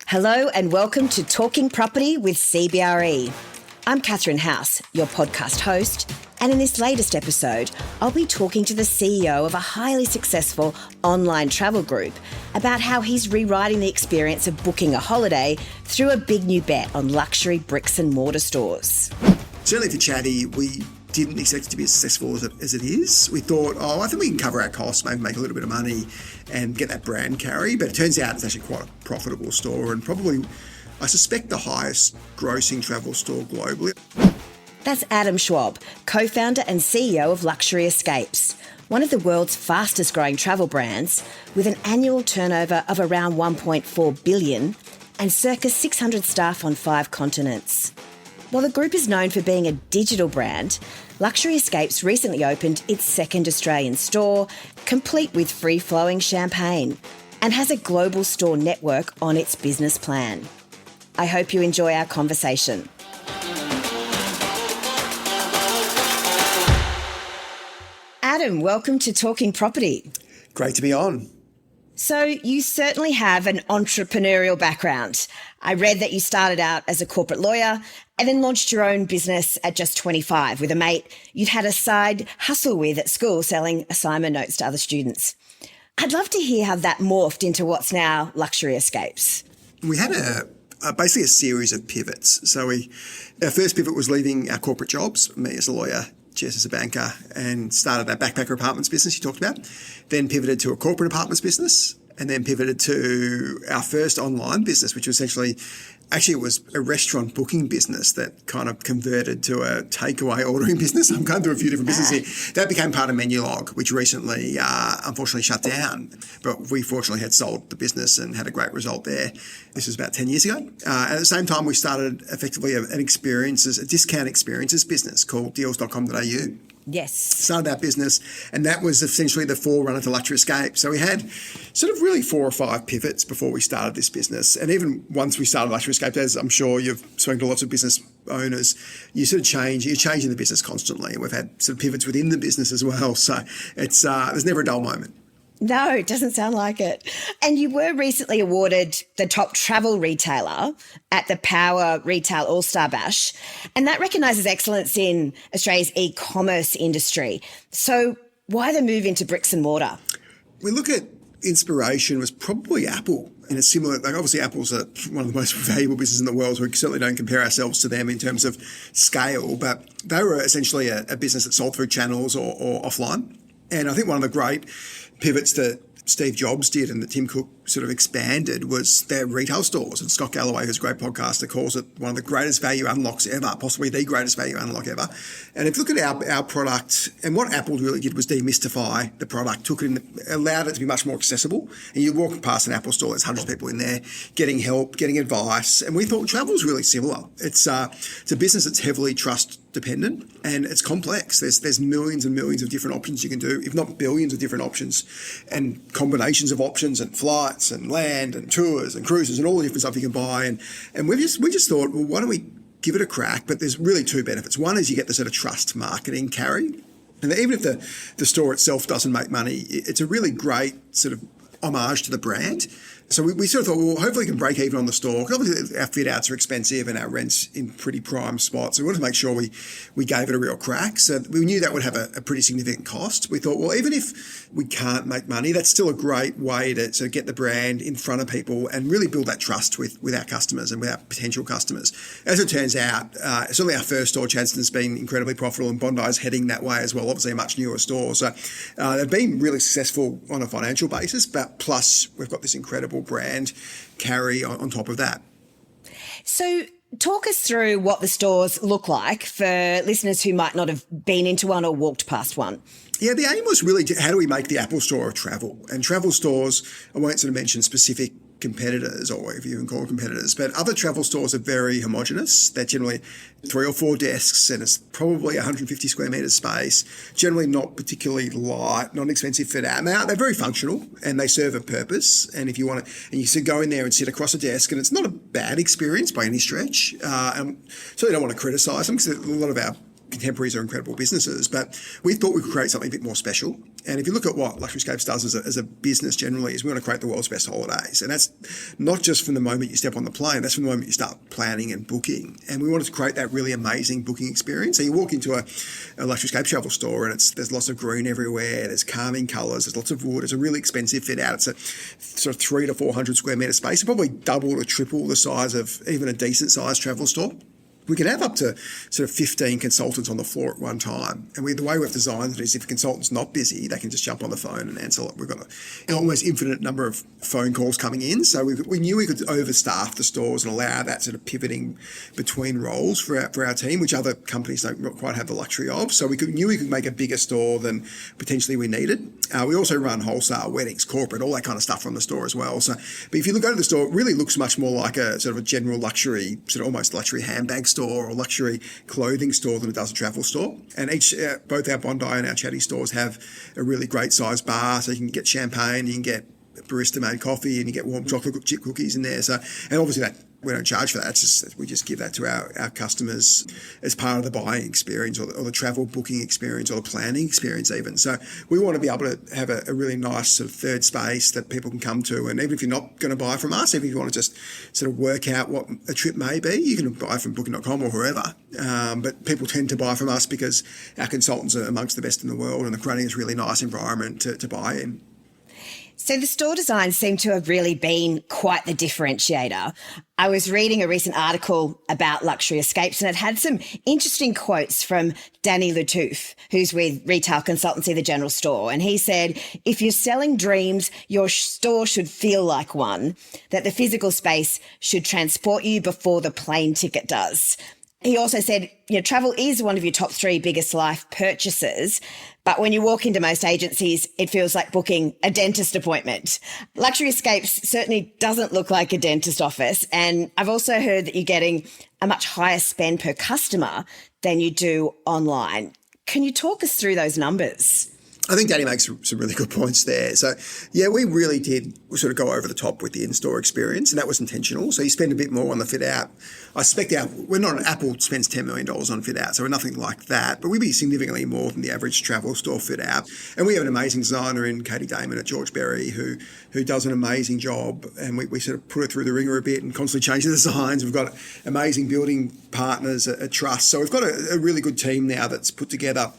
Hello and welcome to Talking Property with CBRE. I'm Catherine House, your podcast host, and in this latest episode, I'll be talking to the CEO of a highly successful online travel group about how he's rewriting the experience of booking a holiday through a big new bet on luxury bricks and mortar stores. Certainly for Chatty, we didn't expect it to be as successful as it is. We thought, I think we can cover our costs, maybe make a little bit of money and get that brand carry. But it turns out it's actually quite a profitable store and probably, I suspect, the highest grossing travel store globally. That's Adam Schwab, co-founder and CEO of Luxury Escapes, one of the world's fastest growing travel brands with an annual turnover of around 1.4 billion and circa 600 staff on 5 continents. While the group is known for being a digital brand, Luxury Escapes recently opened its second Australian store, complete with free-flowing champagne, and has a global store network on its business plan. I hope you enjoy our conversation. Adam, welcome to Talking Property. Great to be on. So you certainly have an entrepreneurial background. I read that you started out as a corporate lawyer and then launched your own business at just 25 with a mate you'd had a side hustle with at school selling assignment notes to other students. I'd love to hear how that morphed into what's now Luxury Escapes. We had basically a series of pivots. So our first pivot was leaving our corporate jobs, me as a lawyer, Jess as a banker, and started that backpacker apartments business you talked about, then pivoted to a corporate apartments business, and then pivoted to our first online business, which was actually it was a restaurant booking business that kind of converted to a takeaway ordering business. I'm going through a few different businesses here. That became part of Menulog, which recently, unfortunately, shut down. But we fortunately had sold the business and had a great result there. This was about 10 years ago. At the same time, we started effectively a discount experiences business called deals.com.au. Yes. Started that business, and that was essentially the forerunner to Luxury Escape. So we had sort of really 4 or 5 pivots before we started this business. And even once we started Luxury Escape, as I'm sure you've spoken to lots of business owners, you're changing the business constantly. And we've had sort of pivots within the business as well. So it's there's never a dull moment. No, it doesn't sound like it. And you were recently awarded the top travel retailer at the Power Retail All-Star Bash, and that recognises excellence in Australia's e-commerce industry. So why the move into bricks and mortar? We look at inspiration was probably Apple. In a similar, obviously Apple's one of the most valuable businesses in the world, so we certainly don't compare ourselves to them in terms of scale, but they were essentially a business that sold through channels or offline. And I think one of the great pivots that Steve Jobs did and that Tim Cook sort of expanded was their retail stores. And Scott Galloway, who's a great podcaster, calls it one of the greatest value unlocks ever, possibly the greatest value unlock ever. And if you look at our product, and what Apple really did was demystify the product, allowed it to be much more accessible. And you walk past an Apple store, there's hundreds of people in there getting help, getting advice. And we thought travel's really similar. It's a business that's heavily trust dependent and it's complex. There's millions and millions of different options you can do, if not billions of different options and combinations of options and flights and land and tours and cruises and all the different stuff you can buy. And we just thought, well, why don't we give it a crack? But there's really 2 benefits. One is you get the sort of trust marketing carry. And even if the store itself doesn't make money, it's a really great sort of homage to the brand. So we sort of thought, well, hopefully we can break even on the store. Because obviously our fit outs are expensive and our rent's in pretty prime spots. So we wanted to make sure we gave it a real crack. So we knew that would have a pretty significant cost. We thought, well, even if we can't make money, that's still a great way to sort of get the brand in front of people and really build that trust with our customers and with our potential customers. As it turns out, certainly our first store, Chadstone's been incredibly profitable and Bondi's heading that way as well, obviously a much newer store. So they've been really successful on a financial basis, but plus we've got this incredible brand carry on top of that. So talk us through what the stores look like for listeners who might not have been into one or walked past one. Yeah, the aim was really how do we make the Apple Store of travel? And travel stores, I won't sort of mention specific competitors or whatever you can call competitors, but other travel stores are very homogenous. They're generally 3 or 4 desks and it's probably 150 square metres space, generally not particularly light, not expensive fit out. Now, they're very functional and they serve a purpose. And if you want to, and you go in there and sit across a desk and it's not a bad experience by any stretch. And certainly don't want to criticise them because a lot of our contemporaries are incredible businesses, but we thought we could create something a bit more special. And if you look at what Luxuryscapes does as a business generally, is we want to create the world's best holidays. And that's not just from the moment you step on the plane, that's from the moment you start planning and booking. And we wanted to create that really amazing booking experience. So you walk into a Luxuryscapes travel store and there's lots of green everywhere, there's calming colours, there's lots of wood, it's a really expensive fit out. It's a sort of 300 to 400 square metre space, probably double or triple the size of even a decent sized travel store. We can have up to sort of 15 consultants on the floor at one time. And the way we've designed it is if a consultant's not busy, they can just jump on the phone and answer. We've got an almost infinite number of phone calls coming in. So we knew we could overstaff the stores and allow that sort of pivoting between roles for our team, which other companies don't quite have the luxury of. So knew we could make a bigger store than potentially we needed. We also run wholesale, weddings, corporate, all that kind of stuff from the store as well. So, but if you go to the store, it really looks much more like a sort of a general luxury, sort of almost luxury handbag store or luxury clothing store than it does a travel store. And both our Bondi and our Chatty stores have a really great size bar, so you can get champagne, you can get barista made coffee, and you get warm chocolate chip cookies in there. So, and obviously that we don't charge for that. We just give that to our customers as part of the buying experience or the travel booking experience or the planning experience even. So we want to be able to have a really nice sort of third space that people can come to. And even if you're not going to buy from us, even if you want to just sort of work out what a trip may be, you can buy from booking.com or wherever. But people tend to buy from us because our consultants are amongst the best in the world and the creating is a really nice environment to buy in. So the store designs seem to have really been quite the differentiator. I was reading a recent article about Luxury Escapes and it had some interesting quotes from Danny Latouf, who's with retail consultancy, The General Store. And he said, if you're selling dreams, your store should feel like one, that the physical space should transport you before the plane ticket does. He also said, travel is one of your top 3 biggest life purchases, but when you walk into most agencies, it feels like booking a dentist appointment. Luxury Escapes certainly doesn't look like a dentist office, and I've also heard that you're getting a much higher spend per customer than you do online. Can you talk us through those numbers? I think Danny makes some really good points there. So, yeah, we really did sort of go over the top with the in-store experience, and that was intentional. So you spend a bit more on the fit-out. I suspect Apple spends $10 million on fit-out, so we're nothing like that, but we'd be significantly more than the average travel store fit-out. And we have an amazing designer in Katie Damon at CBRE who does an amazing job, and we sort of put it through the ringer a bit and constantly change the designs. We've got amazing building partners at Trust. So we've got a really good team now that's put together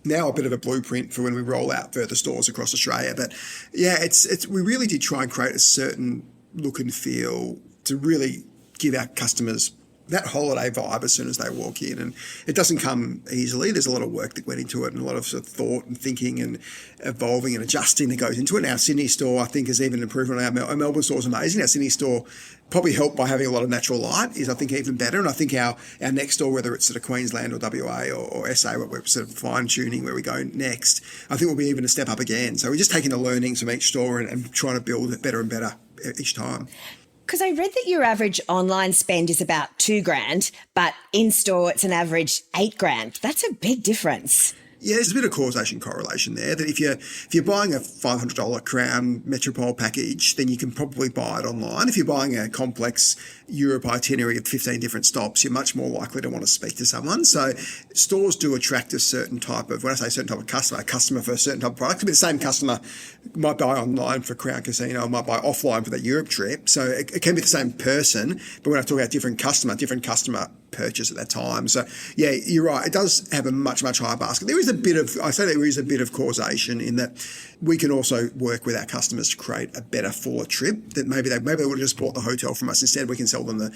now a bit of a blueprint for when we roll out further stores across Australia. But yeah, we really did try and create a certain look and feel to really give our customers that holiday vibe as soon as they walk in. And it doesn't come easily. There's a lot of work that went into it and a lot of sort of thought and thinking and evolving and adjusting that goes into it. And our Sydney store, I think, has even improved on our Melbourne store is amazing. Our Sydney store, probably helped by having a lot of natural light, is I think even better. And I think our next store, whether it's sort of Queensland or WA or SA, what we're sort of fine tuning where we go next, I think we'll be even a step up again. So we're just taking the learnings from each store and trying to build it better and better each time. Because I read that your average online spend is about $2,000, but in-store it's an average $8,000. That's a big difference. Yeah, there's a bit of causation correlation there, that if you're buying a $500 Crown Metropole package, then you can probably buy it online. If you're buying a complex Europe itinerary of 15 different stops, you're much more likely to want to speak to someone. So stores do attract a certain type of, when I say certain type of customer, a customer for a certain type of product. It could be the same customer might buy online for Crown Casino, might buy offline for that Europe trip. So it can be the same person, but when I talk about different customer purchase at that time. So yeah, you're right. It does have a much, much higher basket. There is a bit of causation in that we can also work with our customers to create a better, fuller trip that maybe they would have just bought the hotel from us. Instead, we can sell them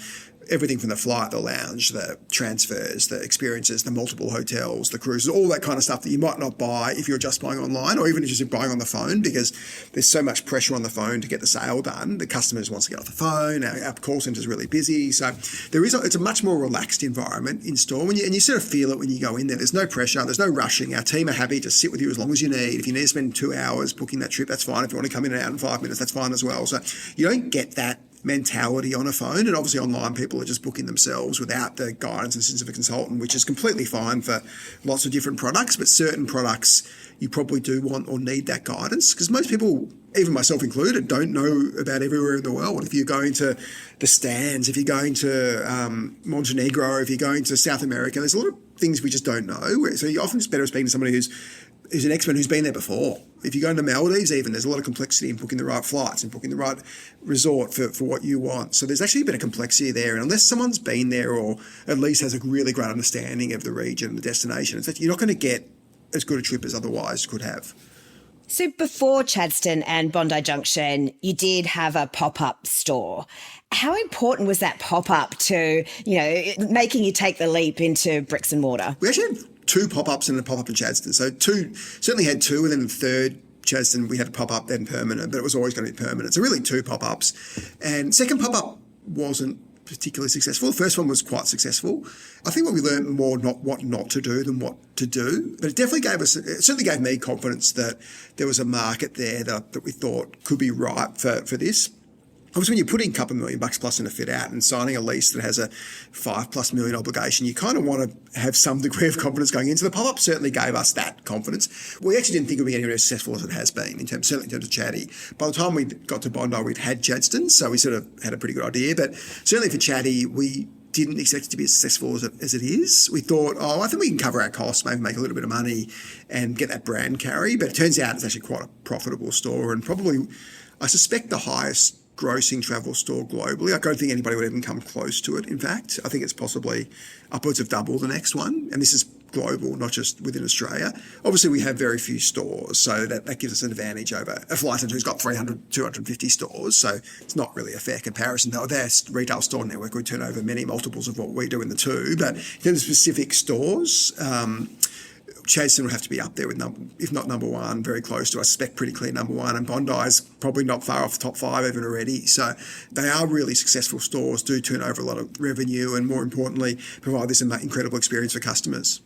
everything from the flight, the lounge, the transfers, the experiences, the multiple hotels, the cruises, all that kind of stuff that you might not buy if you're just buying online or even if you're just buying on the phone, because there's so much pressure on the phone to get the sale done. The customers wants to get off the phone. Our call centre is really busy. So it's a much more relaxed environment in store. And you sort of feel it when you go in there. There's no pressure. There's no rushing. Our team are happy to sit with you as long as you need. If you need to spend 2 hours booking that trip, that's fine. If you want to come in and out in 5 minutes, that's fine as well. So you don't get that mentality on a phone, and obviously online people are just booking themselves without the guidance and assistance of a consultant, which is completely fine for lots of different products, but certain products you probably do want or need that guidance, because most people, even myself included, don't know about everywhere in the world. If you're going to the stands, if you're going to Montenegro, if you're going to South America, there's a lot of things we just don't know. So you often just better speaking to somebody who's an expert who's been there before. If you go into Maldives even, there's a lot of complexity in booking the right flights and booking the right resort for what you want. So there's actually a bit of complexity there. And unless someone's been there or at least has a really great understanding of the region and the destination, you're not going to get as good a trip as otherwise could have. So before Chadstone and Bondi Junction, you did have a pop-up store. How important was that pop-up to, making you take the leap into bricks and mortar? We actually had 2 pop-ups and a pop-up in Chadstone. So certainly had 2, and then the third Chadstone we had a pop-up, then permanent, but it was always going to be permanent. So really 2 pop-ups. And second pop-up wasn't particularly successful. The first one was quite successful. I think what we learned more what not to do than what to do. But it certainly gave me confidence that there was a market there that we thought could be ripe for this. Obviously, when you're putting a couple $1 million plus in a fit out and signing a lease that has a $5+ million obligation, you kind of want to have some degree of confidence going into. The pop-up certainly gave us that confidence. We actually didn't think it would be anywhere as successful as it has been, certainly in terms of Chatty. By the time we got to Bondi, we'd had Chadstone, so we sort of had a pretty good idea. But certainly for Chatty, we didn't expect it to be as successful as it is. We thought, I think we can cover our costs, maybe make a little bit of money and get that brand carry. But it turns out it's actually quite a profitable store and probably, I suspect, the highest grossing travel store globally. I don't think anybody would even come close to it. In fact, I think it's possibly upwards of double the next one. And this is global, not just within Australia. Obviously, we have very few stores, so that gives us an advantage over a flight centre who's got 300, 250 stores. So it's not really a fair comparison. Though their retail store network would turn over many multiples of what we do in the 2. But in terms of specific stores, Chadstone would have to be up there with, if not number 1, very close to, I suspect, pretty clear number 1. And Bondi's probably not far off the top 5 even already. So they are really successful stores, do turn over a lot of revenue and, more importantly, provide this incredible experience for customers.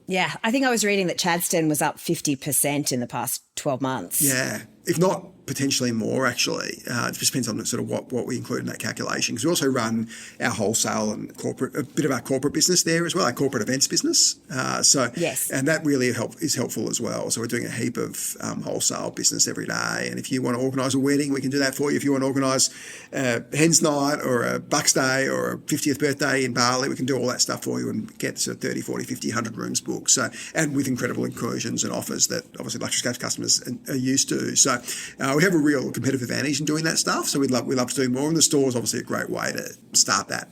Yeah, I think I was reading that Chadstone was up 50% in the past 12 months. Yeah, if not potentially more, actually. It just depends on sort of what we include in that calculation. Because we also run our wholesale and corporate, a bit of our corporate business there as well, our corporate events business. Yes. And that really is helpful as well. So we're doing a heap of wholesale business every day. And if you want to organise a wedding, we can do that for you. If you want to organise a Hens Night or a Bucks Day or a 50th birthday in Bali, we can do all that stuff for you and get sort of 30, 40, 50, 100 rooms booked. So, and with incredible inclusions and offers that obviously Luxury Escapes customers are used to. So we have a real competitive advantage in doing that stuff. So we'd love to do more. And the store is obviously a great way to start that.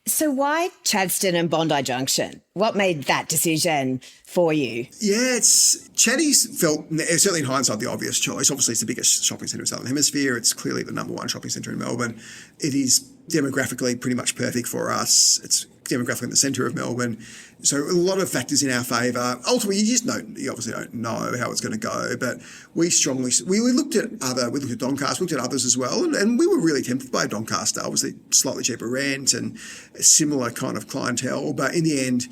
So why Chadstone and Bondi Junction? What made that decision for you? Yeah, Chatty's felt, certainly in hindsight, the obvious choice. Obviously, it's the biggest shopping centre in the Southern Hemisphere. It's clearly the number 1 shopping centre in Melbourne. It is demographically pretty much perfect for us. It's demographically in the centre of Melbourne. So a lot of factors in our favour. Ultimately, you obviously don't know how it's going to go, but we looked at Doncaster, looked at others as well, and we were really tempted by Doncaster. Obviously, slightly cheaper rent and a similar kind of clientele, but in the end,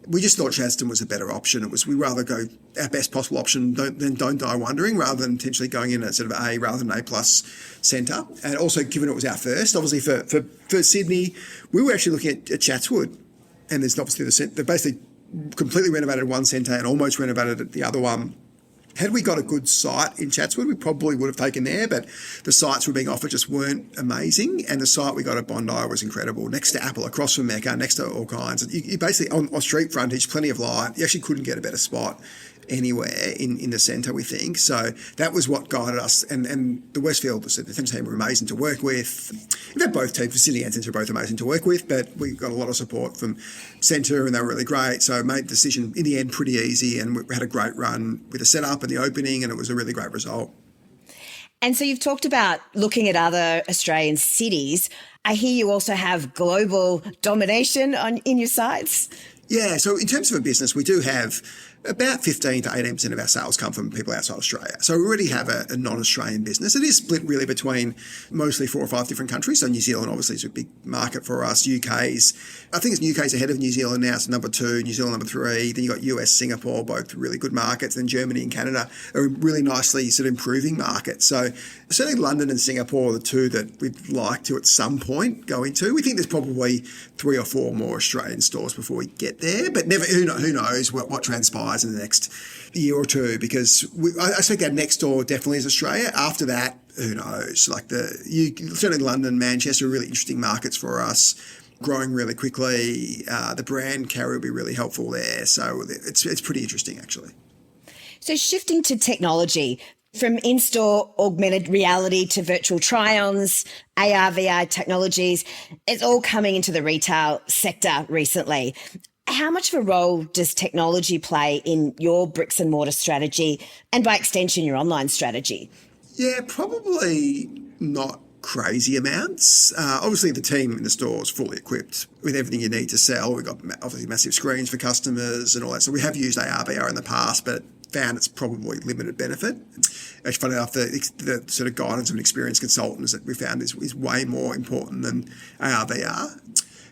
we just thought Chadstone was a better option. We rather go our best possible option than don't die wondering, rather than potentially going in at sort of A rather than A+ centre. And also, given it was our first, obviously for Sydney, we were actually looking at Chatswood, and there's obviously they're basically completely renovated one centre and almost renovated at the other one. Had we got a good site in Chatswood, we probably would have taken there, but the sites were being offered just weren't amazing. And the site we got at Bondi was incredible. Next to Apple, across from Mecca, next to all kinds. You basically, on street frontage, plenty of light. You actually couldn't get a better spot anywhere in the centre, we think. So that was what guided us. And the Westfield, the Thames team were amazing to work with. In fact, both teams, Sydney and Centre, were both amazing to work with, but we got a lot of support from Centre and they were really great. So made the decision in the end pretty easy, and we had a great run with the setup and the opening, and it was a really great result. And so you've talked about looking at other Australian cities. I hear you also have global domination in your sites. Yeah, so in terms of a business, we do have about 15 to 18% of our sales come from people outside Australia. So we already have a non-Australian business. It is split really between mostly 4 or 5 different countries. So New Zealand obviously is a big market for us. UK's ahead of New Zealand now. It's number 2, New Zealand number 3. Then you've got US, Singapore, both really good markets. Then Germany and Canada are really nicely sort of improving markets. So certainly London and Singapore are the 2 that we'd like to at some point go into. We think there's probably 3 or 4 more Australian stores before we get there, but never. Who knows what transpires in the next year or 2, because I think our next door definitely is Australia. After that, who knows? Like certainly London, Manchester are really interesting markets for us. growing really quickly. The brand carry will be really helpful there. So it's pretty interesting, actually. So shifting to technology, from in-store augmented reality to virtual try-ons, AR, VR technologies, it's all coming into the retail sector recently. How much of a role does technology play in your bricks and mortar strategy and by extension your online strategy? Yeah, probably not crazy amounts. Obviously, the team in the store is fully equipped with everything you need to sell. We've got obviously massive screens for customers and all that. So we have used AR, VR in the past, but found it's probably limited benefit. Actually, funny enough, the sort of guidance of an experienced consultant is that we found is way more important than AR, VR.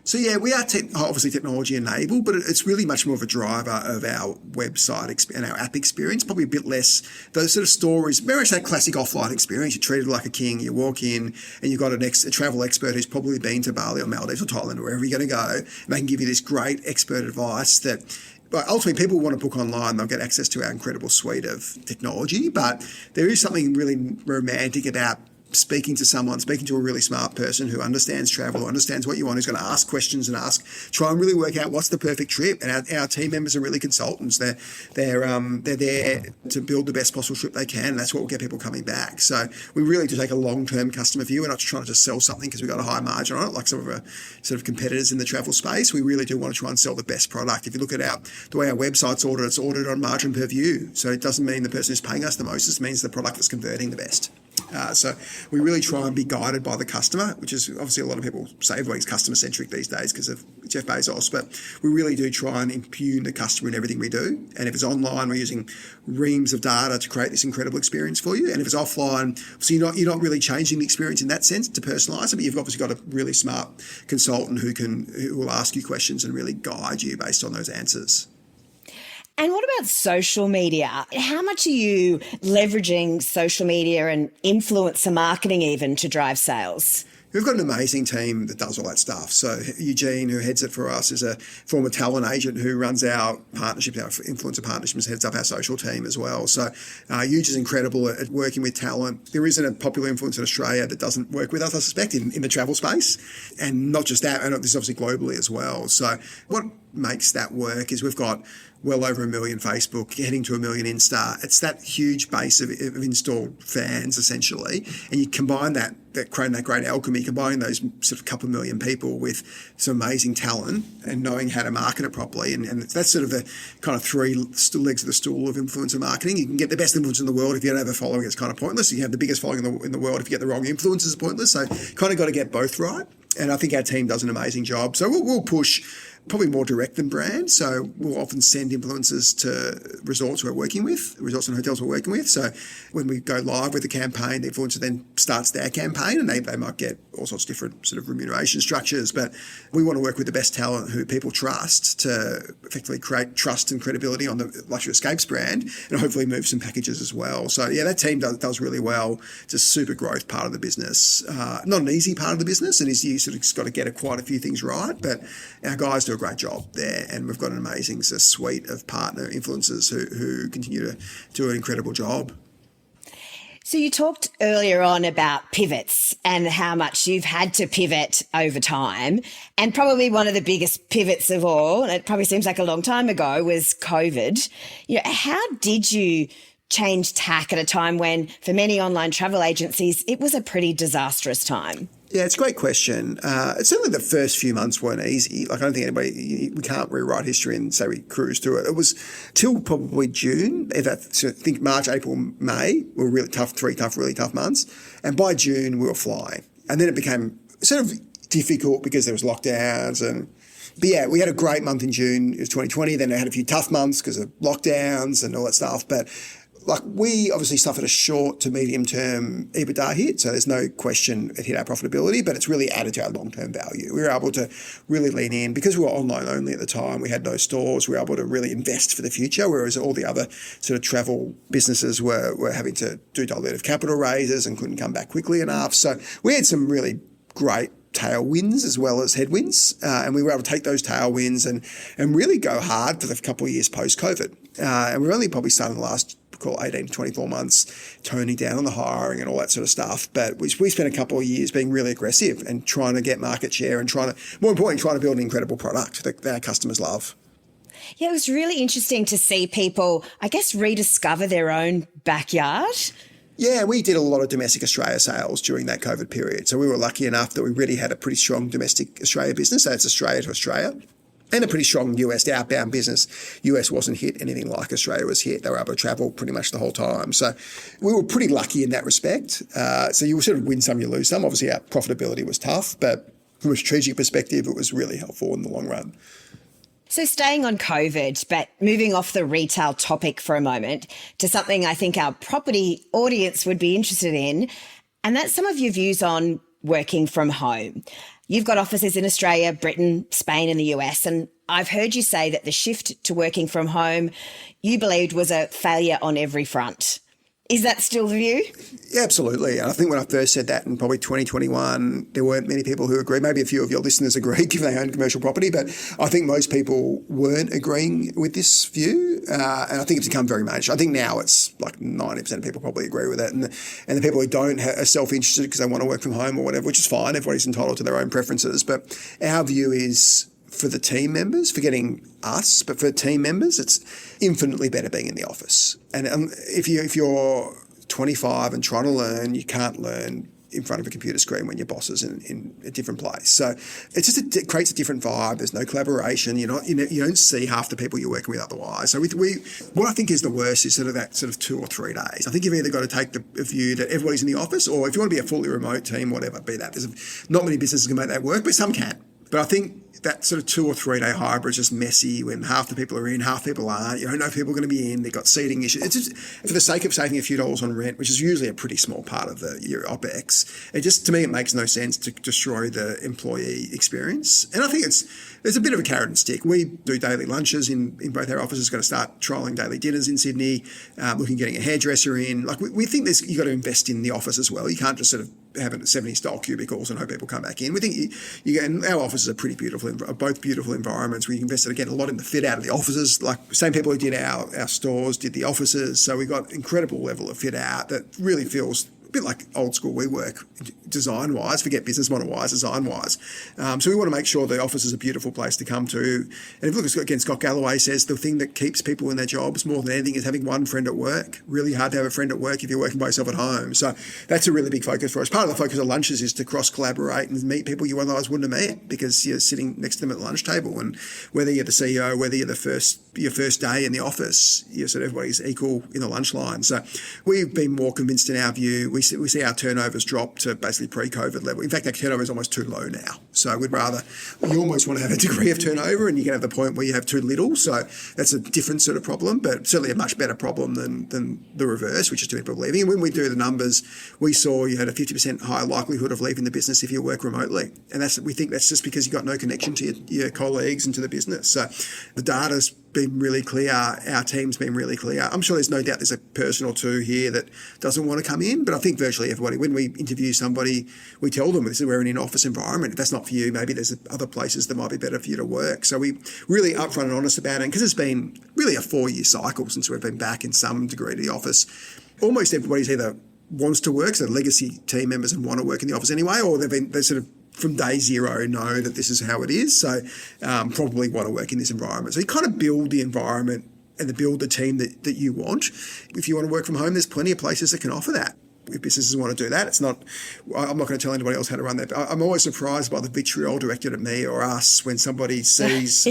So yeah, we are obviously technology enabled, but it's really much more of a driver of our website and our app experience, probably a bit less those sort of stories, very much that classic offline experience. You're treated like a king, you walk in and you've got a travel expert who's probably been to Bali or Maldives or Thailand or wherever you're going to go, and they can give you this great expert advice that ultimately people want to book online, they'll get access to our incredible suite of technology, but there is something really romantic about speaking to a really smart person who understands travel, who understands what you want, who's going to ask questions and try and really work out what's the perfect trip. And our team members are really consultants. They're there to build the best possible trip they can. And that's what will get people coming back. So we really do take a long-term customer view. We're not trying to just sell something because we've got a high margin on it, like some of our sort of competitors in the travel space. We really do want to try and sell the best product. If you look at the way our website's ordered, it's ordered on margin per view. So it doesn't mean the person who's paying us the most. It means the product that's converting the best. So we really try and be guided by the customer, which is obviously a lot of people say everybody's customer-centric these days because of Jeff Bezos, but we really do try and impugn the customer in everything we do. And if it's online, we're using reams of data to create this incredible experience for you. And if it's offline, so you're not really changing the experience in that sense to personalise it, but you've obviously got a really smart consultant who will ask you questions and really guide you based on those answers. And what about social media? How much are you leveraging social media and influencer marketing even to drive sales? We've got an amazing team that does all that stuff. So Eugene, who heads it for us, is a former talent agent who runs our partnerships, our influencer partnerships, heads up our social team as well. So Eugene is incredible at working with talent. There isn't a popular influencer in Australia that doesn't work with us, I suspect, in the travel space. And not just that, and this is obviously globally as well. So what makes that work is we've got well over 1 million Facebook, heading to 1 million Insta. It's that huge base of installed fans, essentially. And you combine that creating that great alchemy, combining those sort of couple million people with some amazing talent and knowing how to market it properly. And that's sort of the kind of three legs of the stool of influencer marketing. You can get the best influence in the world. If you don't have a following, it's kind of pointless. You have the biggest following in the world. If you get the wrong influencers, it's pointless. So kind of got to get both right. And I think our team does an amazing job. So we'll push probably more direct than brand. So we'll often send influencers to resorts and hotels we're working with. So when we go live with the campaign, the influencer then starts their campaign and they might get all sorts of different sort of remuneration structures. But we want to work with the best talent who people trust to effectively create trust and credibility on the Luxury Escapes brand and hopefully move some packages as well. So yeah, that team does really well. It's a super growth part of the business. Not an easy part of the business, and you sort of got to get quite a few things right. But our guys do a great job there, and we've got an amazing suite of partner influencers who continue to do an incredible job. So you talked earlier on about pivots and how much you've had to pivot over time, and probably one of the biggest pivots of all, and it probably seems like a long time ago, was COVID. How did you change tack at a time when, for many online travel agencies, it was a pretty disastrous time? Yeah, it's a great question. Certainly the first few months weren't easy. Like, I don't think we can't rewrite history and say we cruised through it. It was till probably June. I think March, April, May were really tough months. And by June, we were flying. And then it became sort of difficult because there was lockdowns but yeah, we had a great month in June. It was 2020. Then I had a few tough months because of lockdowns and all that stuff. But like, we obviously suffered a short to medium term EBITDA hit, so there's no question it hit our profitability, but it's really added to our long-term value. We were able to really lean in because we were online only at the time. We had no stores. We were able to really invest for the future, whereas all the other sort of travel businesses were having to do dilutive capital raises and couldn't come back quickly enough. So we had some really great tailwinds as well as headwinds, and we were able to take those tailwinds and really go hard for the couple of years post-COVID. And we're only probably starting the last call it 18 to 24 months, toning down on the hiring and all that sort of stuff. But we spent a couple of years being really aggressive and trying to get market share and more importantly, trying to build an incredible product that our customers love. Yeah, it was really interesting to see people, I guess, rediscover their own backyard. Yeah, we did a lot of domestic Australia sales during that COVID period. So we were lucky enough that we really had a pretty strong domestic Australia business. So it's Australia to Australia. And a pretty strong US outbound business. US wasn't hit anything like Australia was hit. They were able to travel pretty much the whole time. So we were pretty lucky in that respect. So you sort of win some, you lose some. Obviously, our profitability was tough, but from a strategic perspective, it was really helpful in the long run. So staying on COVID, but moving off the retail topic for a moment to something I think our property audience would be interested in, and that's some of your views on working from home. You've got offices in Australia, Britain, Spain and the US, and I've heard you say that the shift to working from home you believed was a failure on every front. Is that still the view? Yeah, absolutely. And I think when I first said that in probably 2021, there weren't many people who agreed. Maybe a few of your listeners agreed given they own commercial property, but I think most people weren't agreeing with this view. And I think it's become very mainstream. I think now it's like 90% of people probably agree with it. And the people who don't are self-interested because they want to work from home or whatever, which is fine. Everybody's entitled to their own preferences. But our view is for the team members, forgetting us, but for team members, it's infinitely better being in the office. And if you're 25 and trying to learn, you can't learn in front of a computer screen when your boss is in a different place. So it creates a different vibe. There's no collaboration. You don't see half the people you're working with otherwise. So what I think is the worst is sort of that sort of 2 or 3 days. I think you've either got to take the view that everybody's in the office, or if you want to be a fully remote team, whatever, be that. There's not many businesses can make that work, but some can. But I think that sort of 2 or 3 day hybrid is just messy when half the people are in, half people aren't. You don't know if people are going to be in. They've got seating issues. It's just for the sake of saving a few dollars on rent, which is usually a pretty small part of your OPEX. To me, it makes no sense to destroy the employee experience. And I think there's a bit of a carrot and stick. We do daily lunches in both our offices. Going to start trialling daily dinners in Sydney, looking at getting a hairdresser in. Like we think you've got to invest in the office as well. You can't just sort of have it at 70 style cubicles and hope people come back in. We think and our offices are pretty beautiful, both beautiful environments. We invested again a lot in the fit out of the offices. Like same people who did our stores did the offices. So we got incredible level of fit out that really feels a bit like old school WeWork design-wise, forget business model-wise, design-wise. So we want to make sure the office is a beautiful place to come to. And if you look again, Scott Galloway says the thing that keeps people in their jobs more than anything is having one friend at work. Really hard to have a friend at work if you're working by yourself at home. So that's a really big focus for us. Part of the focus of lunches is to cross-collaborate and meet people you otherwise wouldn't have met because you're sitting next to them at the lunch table. And whether you're the CEO, whether you're your first day in the office, everybody's equal in the lunch line. So we've been more convinced in our view. We see our turnovers drop to basically pre-COVID level. In fact, our turnover is almost too low now. So you almost want to have a degree of turnover and you can have the point where you have too little. So that's a different sort of problem, but certainly a much better problem than the reverse, which is too many people leaving. And when we do the numbers, we saw you had a 50% higher likelihood of leaving the business if you work remotely. And we think that's just because you've got no connection to your colleagues and to the business. So the data's been really clear. Our team's been really clear. I'm sure there's no doubt there's a person or two here that doesn't want to come in, but I think virtually everybody, when we interview somebody, we tell them we're in an in-office environment. If that's not for you, maybe there's other places that might be better for you to work. So we really upfront and honest about it. And because it's been really a 4-year cycle since we've been back in some degree to the office, almost everybody's either wants to work, so legacy team members and want to work in the office anyway, or they sort of from day zero know that this is how it is, so probably want to work in this environment. So you kind of build the environment and build the team that you want. If you want to work from home, there's plenty of places that can offer that. If businesses want to do that, I'm not going to tell anybody else how to run that. I'm always surprised by the vitriol directed at me or us when somebody sees,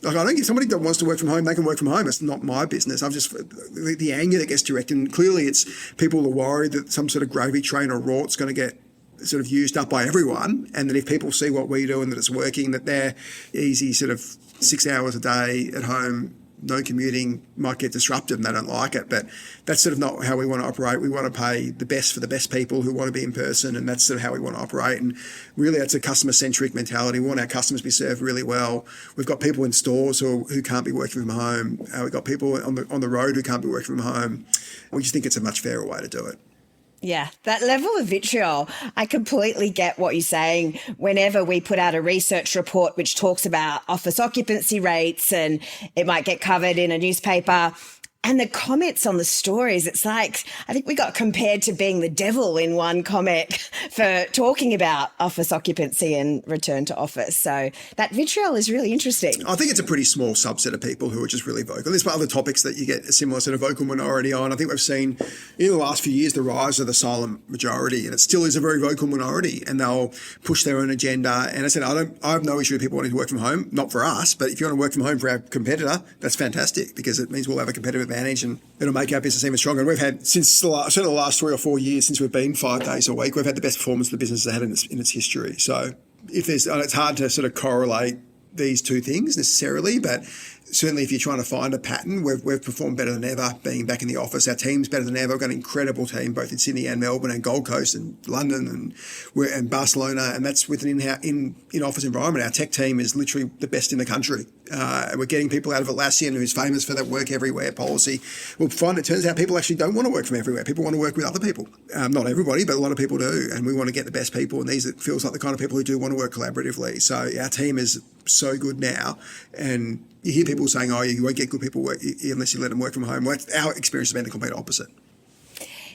like I don't give somebody that wants to work from home, they can work from home. It's not my business. I'm just, the anger that gets directed, and clearly it's people are worried that some sort of gravy train or rort's going to get sort of used up by everyone, and that if people see what we do and that it's working, that they're easy sort of 6 hours a day at home, no commuting, might get disrupted and they don't like it. But that's sort of not how we want to operate. We want to pay the best for the best people who want to be in person, and that's sort of how we want to operate. And really that's a customer-centric mentality. We want our customers to be served really well. We've got people in stores who can't be working from home. We've got people on the road who can't be working from home. We just think it's a much fairer way to do it. Yeah, that level of vitriol, I completely get what you're saying. Whenever we put out a research report which talks about office occupancy rates and it might get covered in a newspaper, And the comments on the stories, it's like, I think we got compared to being the devil in one comic for talking about office occupancy and return to office. So that vitriol is really interesting. I think it's a pretty small subset of people who are just really vocal. There's other topics that you get a similar sort of vocal minority on. I think we've seen in the last few years the rise of the silent majority, and it still is a very vocal minority, and they'll push their own agenda. And I said, I have no issue with people wanting to work from home, not for us, but if you want to work from home for our competitor, that's fantastic, because it means we'll have a competitive advantage and it'll make our business even stronger. And we've had, since the last 3 or 4 years, since we've been 5 days a week, we've had the best performance the business has had in its history. So it's hard to sort of correlate these two things necessarily, but certainly if you're trying to find a pattern, we've performed better than ever being back in the office. Our team's better than ever. We've got an incredible team both in Sydney and Melbourne and Gold Coast and London and Barcelona, and that's with an in-office environment. Our tech team is literally the best in the country. We're getting people out of Atlassian, who's famous for that work everywhere policy. We'll find it turns out people actually don't want to work from everywhere. People want to work with other people. Not everybody, but a lot of people do. And we want to get the best people. And these, it feels like the kind of people who do want to work collaboratively. So our team is so good now. And you hear people saying, oh, you won't get good people work unless you let them work from home. Well, our experience has been the complete opposite.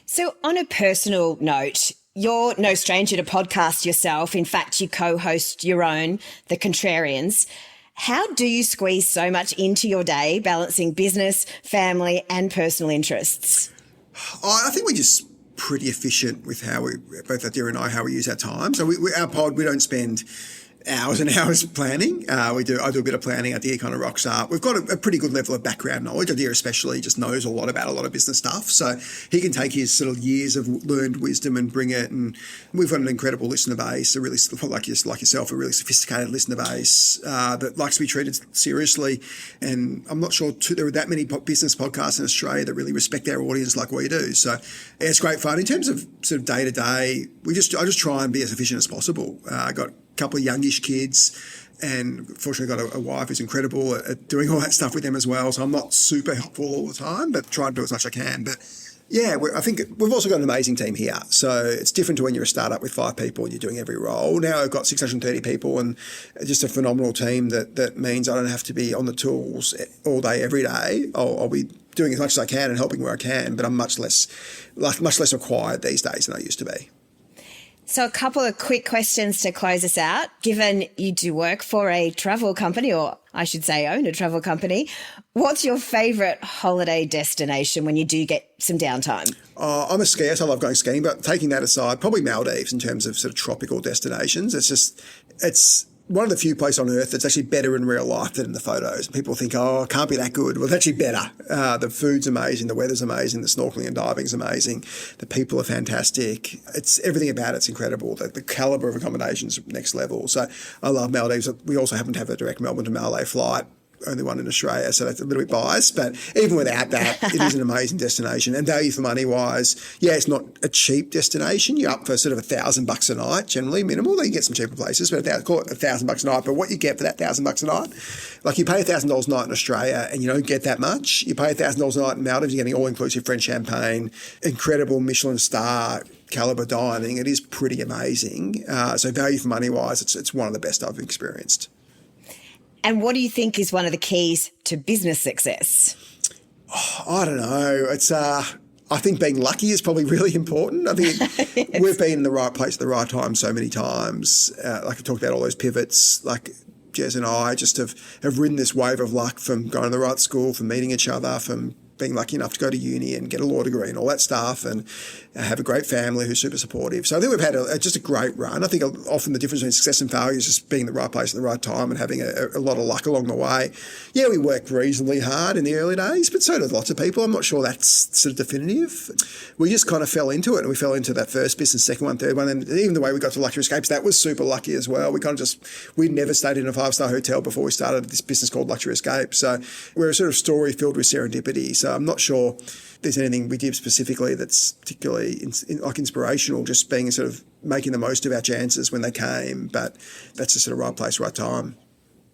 So on a personal note, you're no stranger to podcast yourself. In fact, you co-host your own, The Contrarians. How do you squeeze so much into your day, balancing business, family and personal interests? I think we're just pretty efficient with how both Adira and I, how we use our time. So our pod, we don't spend hours and hours planning. I do a bit of planning. Adira kind of rocks up. We've got a pretty good level of background knowledge. Adira especially just knows a lot about a lot of business stuff. So he can take his sort of years of learned wisdom and bring it. And we've got an incredible listener base, a really, like yourself, a really sophisticated listener base that likes to be treated seriously. And I'm not sure there are that many business podcasts in Australia that really respect our audience like we do. So it's great fun. In terms of sort of day to day, I just try and be as efficient as possible. I got couple of youngish kids, and fortunately got a wife who's incredible at doing all that stuff with them as well. So I'm not super helpful all the time, but try and do as much as I can. But yeah, I think we've also got an amazing team here. So it's different to when you're a startup with 5 people and you're doing every role. Now I've got 630 people and just a phenomenal team that means I don't have to be on the tools all day, every day. I'll be doing as much as I can and helping where I can, but I'm much less required these days than I used to be. So a couple of quick questions to close us out. Given you do work for a travel company, or I should say own a travel company, what's your favourite holiday destination when you do get some downtime? I'm a skier, so I love going skiing, but taking that aside, probably Maldives in terms of sort of tropical destinations. It's one of the few places on earth that's actually better in real life than in the photos. People think, oh, it can't be that good. Well, it's actually better. The food's amazing. The weather's amazing. The snorkeling and diving's amazing. The people are fantastic. It's everything about it's incredible. The calibre of accommodations next level. So I love Maldives. We also happen to have a direct Melbourne to Malay flight. Only one in Australia, so that's a little bit biased. But even without that, it is an amazing destination. And value for money wise, yeah, it's not a cheap destination. You're up for sort of $1,000 a night, generally minimal. You get some cheaper places, but call it $1,000 a night. But what you get for that $1,000 a night, like you pay $1,000 a night in Australia and you don't get that much. You pay $1,000 a night in Maldives, you're getting all-inclusive French champagne, incredible Michelin star calibre dining. It is pretty amazing. So value for money wise, it's one of the best I've experienced. And what do you think is one of the keys to business success? I don't know. I think being lucky is probably really important. I think yes. We've been in the right place at the right time so many times. Like I talked about all those pivots, like Jez and I just have ridden this wave of luck from going to the right school, from meeting each other, from being lucky enough to go to uni and get a law degree and all that stuff, and have a great family who's super supportive. So I think we've had just a great run. I think often the difference between success and failure is just being in the right place at the right time and having a lot of luck along the way. Yeah, we worked reasonably hard in the early days, but so did lots of people. I'm not sure that's sort of definitive. We just kind of fell into it, and we fell into that first business, second one, third one, and even the way we got to Luxury Escapes, that was super lucky as well. We'd never stayed in a 5-star hotel before we started this business called Luxury Escapes. So we're a sort of story filled with serendipity. So I'm not sure there's anything we did specifically that's particularly inspirational, just being sort of making the most of our chances when they came. But that's the sort of right place, right time.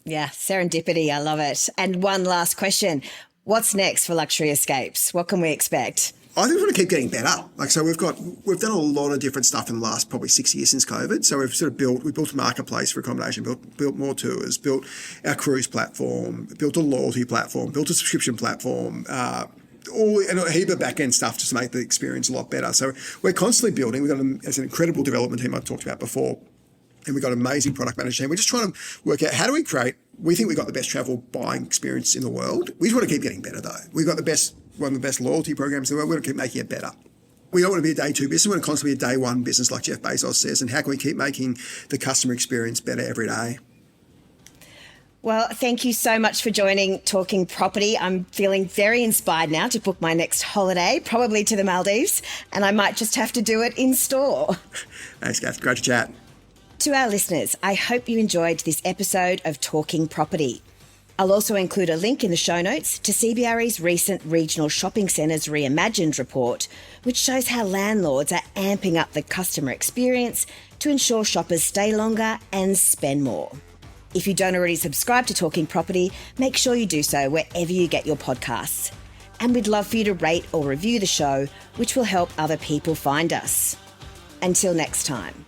Yeah, serendipity. I love it. And one last question. What's next for Luxury Escapes? What can we expect? I think we're going to keep getting better. So we've done a lot of different stuff in the last probably 6 years since COVID. So we've sort of built a marketplace for accommodation, built more tours, built our cruise platform, built a loyalty platform, built a subscription platform, and a heap of back-end stuff just to make the experience a lot better. So we're constantly building. We've got an incredible development team I've talked about before, and we've got an amazing product management team. We're just trying to work out how do we create, we think we've got the best travel buying experience in the world. We just want to keep getting better though. We've got one of the best loyalty programs in the world. We're going to keep making it better. We don't want to be a day two business. We want to constantly be a day one business like Jeff Bezos says. And how can we keep making the customer experience better every day? Well, thank you so much for joining Talking Property. I'm feeling very inspired now to book my next holiday, probably to the Maldives, and I might just have to do it in store. Thanks, Gav. Great to chat. To our listeners, I hope you enjoyed this episode of Talking Property. I'll also include a link in the show notes to CBRE's recent Regional Shopping Centres Reimagined report, which shows how landlords are amping up the customer experience to ensure shoppers stay longer and spend more. If you don't already subscribe to Talking Property, make sure you do so wherever you get your podcasts. And we'd love for you to rate or review the show, which will help other people find us. Until next time.